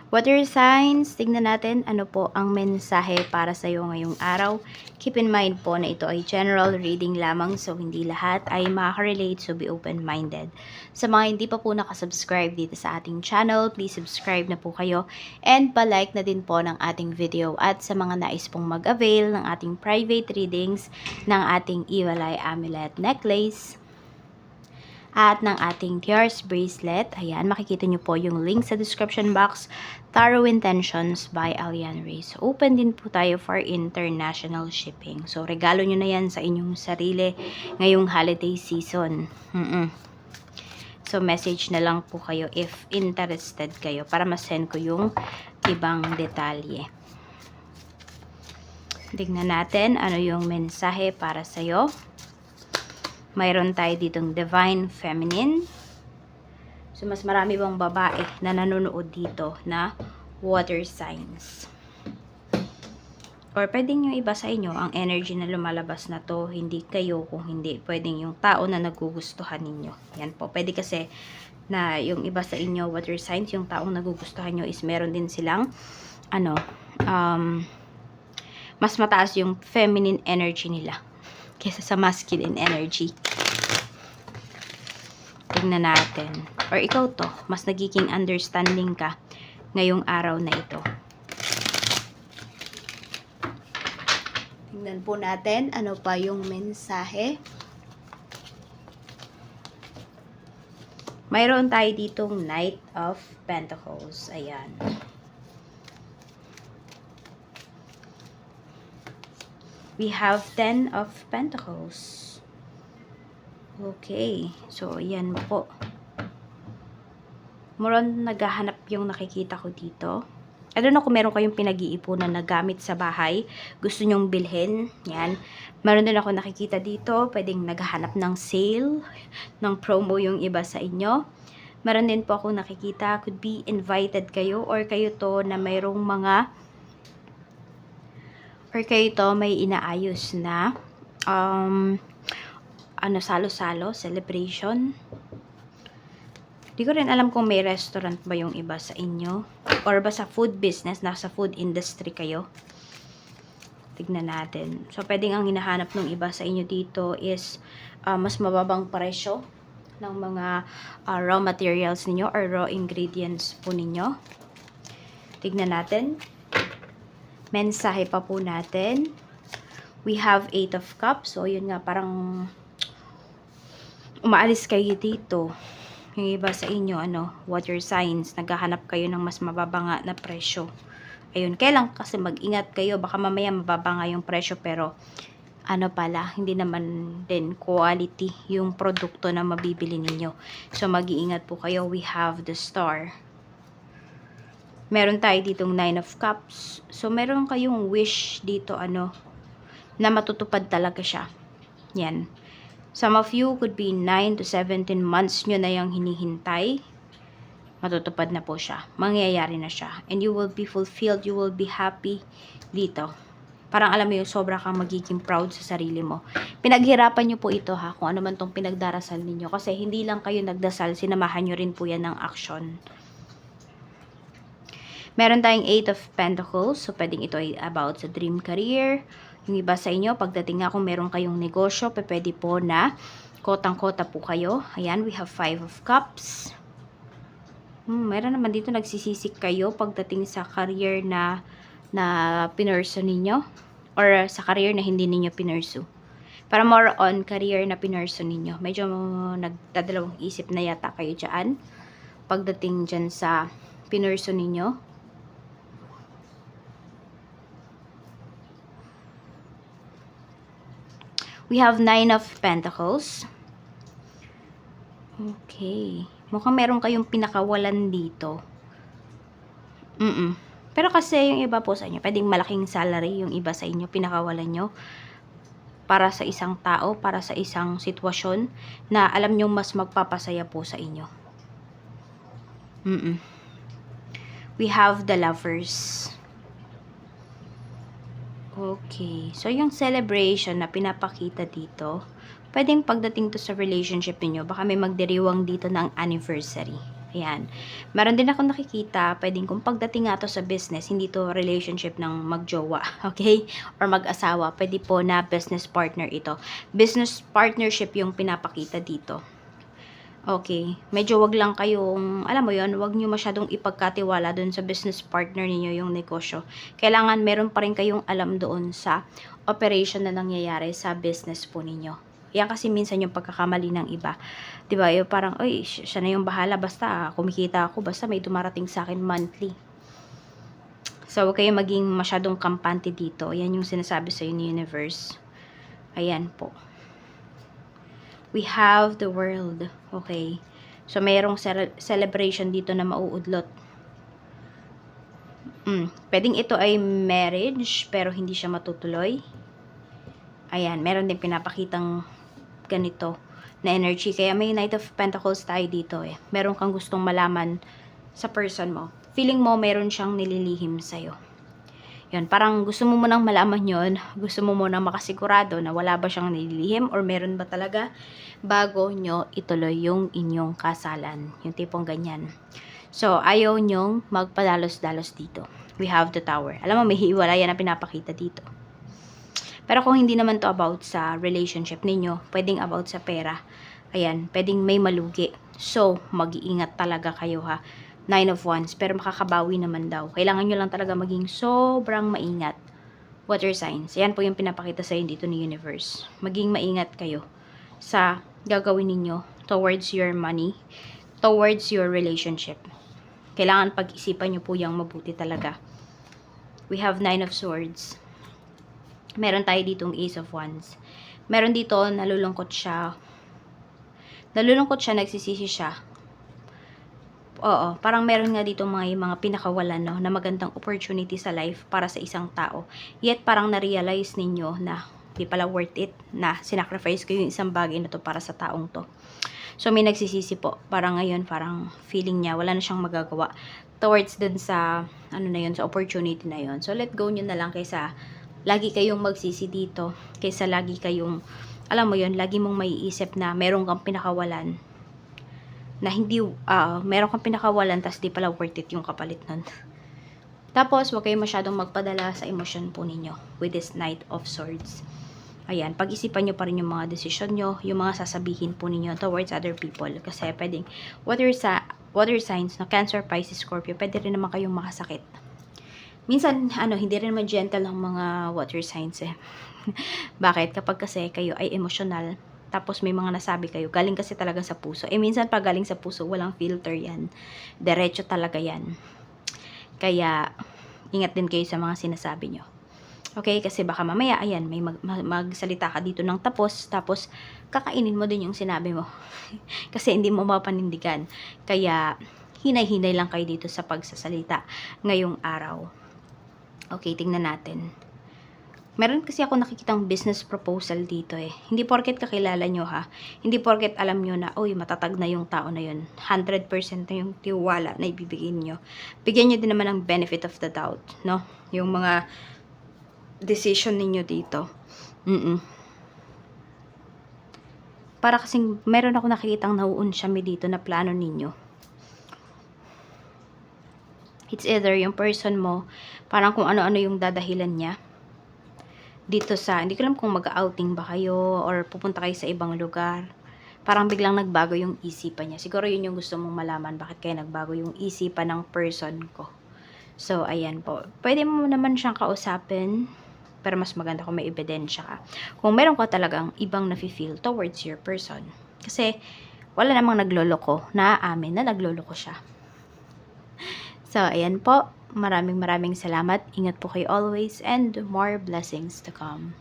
Water signs, tignan natin ano po ang mensahe para sa iyo ngayong araw. Keep in mind po na ito ay general reading lamang, so hindi lahat ay makaka-relate, so be open-minded. Sa mga hindi pa po nakasubscribe dito sa ating channel, please subscribe na po kayo and pa-like na din po ng ating video. At sa mga nais pong mag-avail ng ating private readings ng ating Iwalay Amulet Necklace at ng ating Tears Bracelet. Ayan, makikita nyo po yung link sa description box. Tarot Intentions by Alian Reyes. Open din po tayo for international shipping. So, regalo nyo na yan sa inyong sarili ngayong holiday season. So, message na lang po kayo if interested kayo para ma-send ko yung ibang detalye. Tignan natin ano yung mensahe para sa'yo. Mayroon tayo ditong Divine Feminine. So, mas marami bang babae na nanonood dito na water signs. Or pwedeng yung iba sa inyo, ang energy na lumalabas na to, hindi kayo, kung hindi, pwedeng yung tao na nagugustuhan ninyo. Yan po. Pwede kasi na yung iba sa inyo, water signs, yung taong nagugustuhan nyo is meron din silang, mas mataas yung feminine energy nila kesa sa masculine energy. Tingnan natin. Or ikaw to, mas nagiging understanding ka ngayong araw na ito. Tingnan po natin ano pa yung mensahe. Mayroon tayo ditong Knight of Pentacles. Ayan. We have 10 of Pentacles. Okay. So, yan po. Muron naghahanap yung nakikita ko dito. I don't know kung meron kayong pinag-iipunan na gamit sa bahay. Gusto nyong bilhin. Yan. Meron din ako nakikita dito. Pwedeng naghahanap ng sale, ng promo yung iba sa inyo. Meron din po ako nakikita. Could be invited kayo or kayo to na mayroong mga or kayo to may inaayos na salo-salo, celebration. Di ko rin alam kung may restaurant ba yung iba sa inyo or ba sa food business, nasa food industry kayo. Tignan natin. So, pwedeng ang hinahanap ng iba sa inyo dito is mas mababang presyo ng mga raw materials ninyo or raw ingredients po ninyo. Tignan natin. Mensahe pa po natin. We have 8 of Cups. So, yun nga, parang umaalis kayo dito. Yung iba sa inyo, water signs. Naghahanap kayo ng mas mababa nga na presyo. Ayun, kailan kasi mag-ingat kayo. Baka mamaya mababa nga yung presyo, pero hindi naman din quality yung produkto na mabibili ninyo. So, mag-iingat po kayo. We have the Star. Meron tayo ditong 9 of Cups. So, meron kayong wish dito, na matutupad talaga siya. Yan. Some of you could be 9 to 17 months nyo na yung hinihintay. Matutupad na po siya. Mangyayari na siya. And you will be fulfilled. You will be happy dito. Parang alam mo yung sobra kang magiging proud sa sarili mo. Pinaghirapan nyo po ito kung ano man tong pinagdarasal ninyo. Kasi hindi lang kayo nagdasal, sinamahan nyo rin po yan ng action. Meron tayong 8 of Pentacles. So, pwedeng ito ay about sa dream career. Yung iba sa inyo, pagdating nga kung meron kayong negosyo, pwede po na kotang-kota po kayo. Ayan, we have 5 of Cups. Meron naman dito nagsisisik kayo pagdating sa career na pinurso ninyo. Or sa career na hindi ninyo pinurso. Para more on career na pinurso ninyo. Medyo nagdadalawang isip na yata kayo dyan. Pagdating dyan sa pinurso ninyo. We have 9 of Pentacles. Okay. Mukhang meron kayong pinakawalan dito. Pero kasi yung iba po sa inyo, pwedeng malaking salary yung iba sa inyo, pinakawalan nyo. Para sa isang tao, para sa isang sitwasyon na alam nyo mas magpapasaya po sa inyo. We have the Lovers. Okay. So, yung celebration na pinapakita dito, pwedeng pagdating to sa relationship niyo, baka may magdiriwang dito ng anniversary. Ayan. Meron din ako nakikita, pwedeng kung pagdating nga to sa business, hindi to relationship ng magjowa, okay? Or mag-asawa, pwede po na business partner ito. Business partnership yung pinapakita dito. Okay, medyo wag lang kayong, alam mo yon, wag nyo masyadong ipagkatiwala doon sa business partner ninyo yung negosyo. Kailangan meron pa rin kayong alam doon sa operation na nangyayari sa business po ninyo. Yan kasi minsan yung pagkakamali ng iba. 'Di ba? Yung parang, "Oy, siya na yung bahala basta kumikita ako, basta may dumarating sa akin monthly." So, huwag kayong maging masyadong kampante dito. Yan yung sinasabi sa ni universe. Ayan po. We have the world. Okay. So, mayroong celebration dito na mauudlot. Pwedeng ito ay marriage, pero hindi siya matutuloy. Ayan, meron din pinapakitang ganito na energy. Kaya may Knight of Pentacles tayo dito eh. Meron kang gustong malaman sa person mo. Feeling mo meron siyang nililihim sa'yo. Yun, parang gusto mo munang malaman yon, gusto mo munang makasigurado na wala ba siyang nililihim or meron ba talaga bago nyo ituloy yung inyong kasalan. Yung tipong ganyan. So, ayaw nyong magpadalos-dalos dito. We have the Tower. Alam mo, may hiwalayan na pinapakita dito. Pero kung hindi naman to about sa relationship ninyo, pwedeng about sa pera. Ayan, pwedeng may malugi. So, mag-iingat talaga kayo ha. 9 of Wands, pero makakabawi naman daw. Kailangan nyo lang talaga maging sobrang maingat. Water signs. Ayan po yung pinapakita sa inyo dito ni universe. Maging maingat kayo sa gagawin ninyo towards your money, towards your relationship. Kailangan pag-isipan nyo po yung mabuti talaga. We have 9 of Swords. Meron tayo ditong Ace of Wands. Meron dito, nalulungkot siya. Nagsisisi siya. Oo, parang meron nga dito mga pinakawalan, no, na magandang opportunity sa life para sa isang tao. Yet, parang na-realize ninyo na di pala worth it, na sinacrifice ko yung isang bagay na to para sa taong to. So, may nagsisisi po. Parang ngayon, parang feeling niya, wala na siyang magagawa towards dun sa, sa opportunity na yun. So, let go nyo na lang kaysa lagi kayong magsisi dito, kaysa lagi kayong, alam mo yun, lagi mong maiisip na meron kang pinakawalan, na hindi, meron kang pinakawalan, tas di pala worth it yung kapalit nun. Tapos, huwag kayong masyadong magpadala sa emosyon po ninyo with this Knight of Swords. Ayan, pag-isipan nyo pa rin yung mga desisyon nyo, yung mga sasabihin po ninyo towards other people. Kasi pwedeng, water signs, na Cancer, Pisces, Scorpio, pwede rin naman kayong makasakit. Minsan, hindi rin naman gentle ang mga water signs eh. Bakit? Kapag kasi kayo ay emotional, tapos may mga nasabi kayo, galing kasi talaga sa puso. Minsan pag galing sa puso, walang filter yan. Diretso talaga yan. Kaya, ingat din kayo sa mga sinasabi nyo. Okay? Kasi baka mamaya, ayan, may magsalita ka dito ng tapos kakainin mo din yung sinabi mo. Kasi hindi mo mapanindigan. Kaya, hinay-hinay lang kayo dito sa pagsasalita ngayong araw. Okay, tingnan natin. Meron kasi ako nakikitang business proposal dito eh. Hindi porket kakilala nyo ha. Hindi porket alam nyo na, oy, matatag na yung tao na yun. 100% na yung tiwala na ibibigay nyo. Bigyan nyo din naman ng benefit of the doubt, no? Yung mga decision ninyo dito. Para kasing meron ako nakikitang nauunsyami dito na plano ninyo. It's either yung person mo, parang kung ano-ano yung dadahilan niya dito sa, hindi ko alam kung mag-outing ba kayo or pupunta kayo sa ibang lugar. Parang biglang nagbago yung isipan niya. Siguro yun yung gusto mong malaman, bakit kaya nagbago yung isipan ng person ko. So, ayan po. Pwede mo naman siyang kausapin, pero mas maganda kung may ebidensya ka. Kung meron ka talagang ibang nafe-feel towards your person. Kasi, wala namang nagloloko, naaamin na nagloloko siya. So, ayan po. Maraming salamat. Ingat po kayo always and more blessings to come.